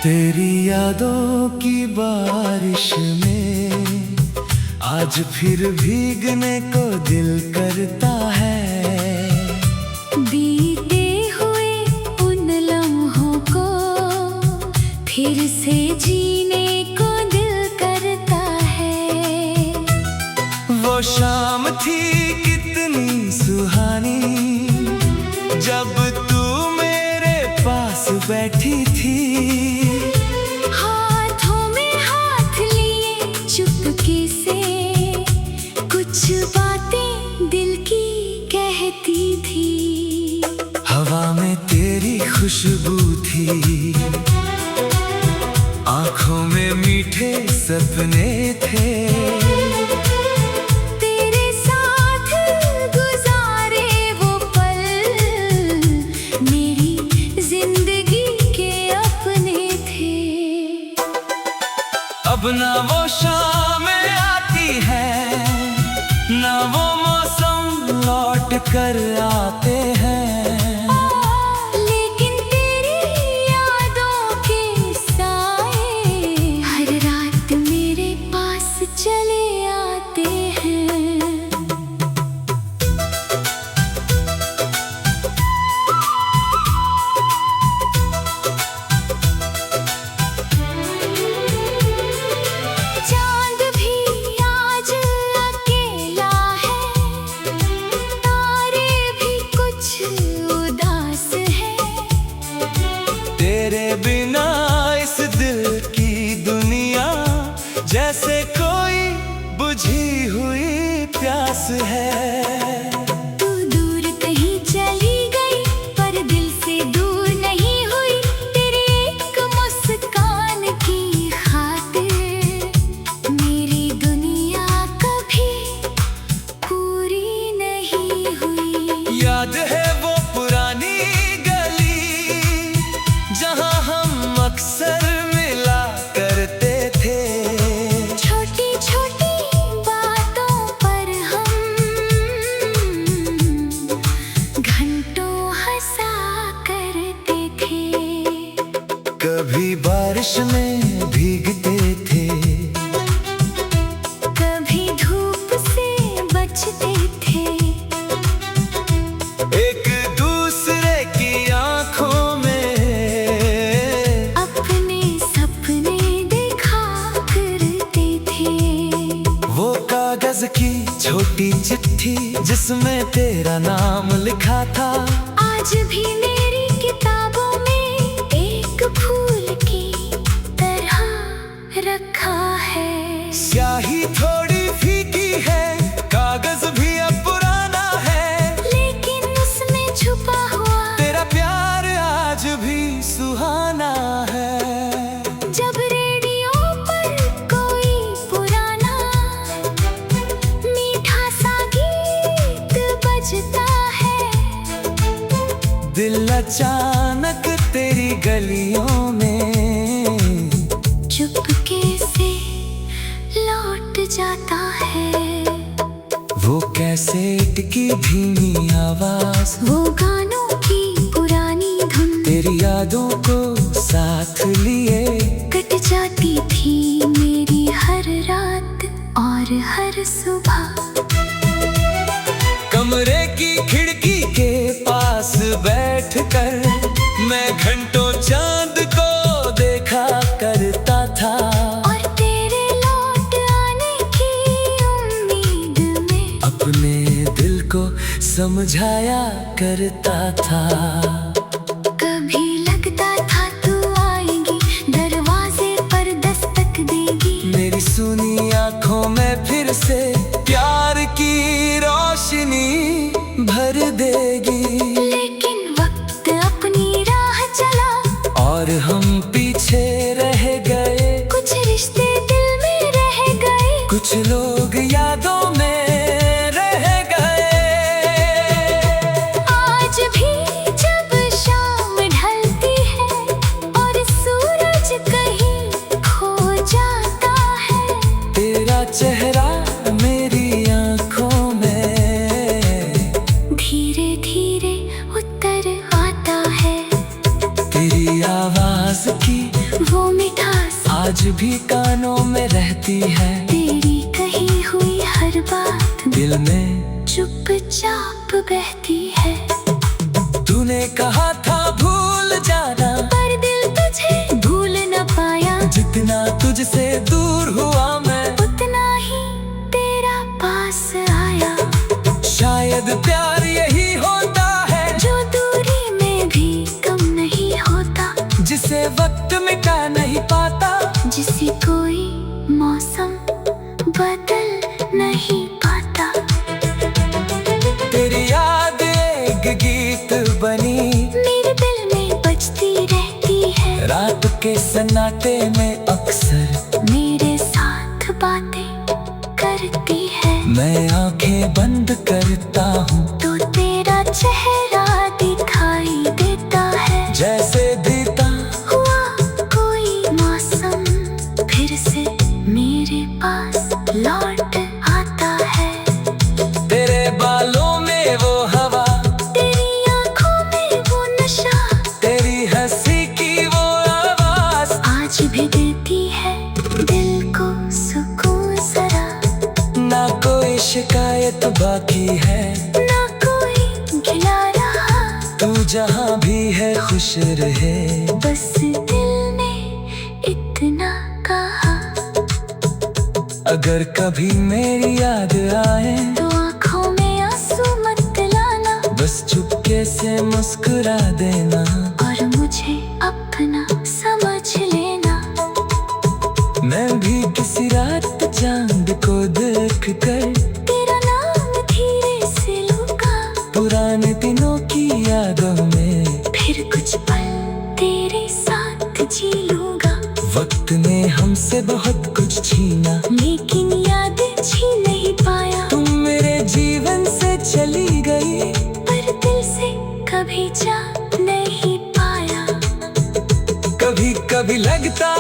तेरी यादों की बारिश में आज फिर भीगने को दिल करता है। बीते हुए उन लम्हों को फिर से जीने को दिल करता है। वो शाम थी कितनी सुहानी जब तू मेरे पास बैठी थी। हाथों में हाथ लिए चुपके से कुछ बातें दिल की कहती थी। हवा में तेरी खुशबू थी, आंखों में मीठे सपने थे। तेरे साथ गुजारे वो पल मेरी जिंदगी के अपने थे। अब ना वो शामें आती है, ना वो मौसम लौट कर आते हैं। लेकिन तेरी यादों के साए हर रात मेरे पास चले आते हैं। चांद भी आज अकेला है, तारे भी कुछ उदास है। तेरे बिना इस दिल की दुनिया जैसे कोई बुझी हुई प्यास है। तू दूर कहीं चली गई पर दिल से दूर नहीं हुई। तेरी एक मुस्कान की खातिर मेरी दुनिया कभी पूरी नहीं हुई। याद है वो पुरानी गली जहां हम अक्सर मिला करते थे। छोटी छोटी बातों पर हम घंटों हंसा करते थे। कभी बारिश में भीगते थे, कभी धूप से बचते थे। एक दूसरे की आंखों में अपने सपने देखा करते थे। वो कागज की छोटी चिट्ठी जिसमें तेरा नाम लिखा था। आज भी मेरी किताबों में एक फूल की तरह रखा है। स्याही थोड़ी फीकी है, कागज भी अब पुराना है, लेकिन उसमें छुपा हुआ तेरा प्यार आज भी सुहाना है। जब रेडियो पर कोई पुराना मीठा सा गीत बजता है, दिल अचानक तेरी गलियों में चुपके से लौट जाता है। वो कैसेट की धीमी आवाज, वो गानों की पुरानी धुन तेरी यादों को साथ लिए कट जाती थी मेरी हर रात और हर सुबह। कमरे की खिड़की के पास बैठकर मैं घंटों चांद को देखा करता था। और तेरे लौट आने की उम्मीद में अपने दिल को समझाया करता था। कभी लगता था तू आएगी, दरवाजे पर दस्तक देगी। मेरी सुनी आंखों में फिर से प्यार की रोशनी भर देगी। लेकिन वक्त अपनी राह चला और हम पीछे रह गए, कुछ रिश्ते दिल में रह गए, कुछ लोग यादों में रह गए। आज भी जब शाम ढलती है और सूरज कहीं खो जाता है, तेरा चेहरा मेरी आंखों में धीरे धीरे उतर आता है। तेरी आवाज की वो भी कानों में रहती है, तेरी कही हुई हर बात दिल में चुपचाप बहती है। तूने कहा था भूल जाना, पर दिल तुझे भूल न पाया। जितना तुझसे दूर हुआ मैं, उतना ही तेरा पास आया। शायद प्यार यही होता है, जो दूरी में भी कम नहीं होता, जिसे वक्त मिटा नहीं पाता, जिसे कोई मौसम बदल नहीं पाता। तेरी याद एक गीत बनी, मेरे दिल में बजती रहती है। रात के सन्नाटे में अक्सर मेरे साथ बातें करती है। मैं आंखें बंद करता हूँ तो तेरा चेहरा दिखाई देता है। जैसे बीता हुआ कोई मौसम फिर से मेरे पास लौट आता है। तेरे बालों में वो हवा, तेरी आंखों में वो नशा, तेरी हंसी की वो आवाज आज भी देती है दिल को सुकून जरा। ना कोई शिकायत बाकी है, ना कोई गिला रहा, तू जहाँ भी है खुश रहे। बस दिल ने इतना कहा। अगर कभी मेरी याद आए, तो आँखों में आंसू मत लाना, बस चुपके से मुस्कुरा देना। और मुझे अपना समझ लेना। मैं भी किसी रात चांद को देख कर तेरा नाम धीरे से लूंगा, पुराने दिनों की यादों में फिर कुछ पल तेरे साथ जी लूंगा। वक्त ने हमसे बहुत कुछ छीना, लेकिन याद छीन नहीं पाया। तुम मेरे जीवन से चली गई, पर दिल से कभी जा नहीं पाया। कभी कभी लगता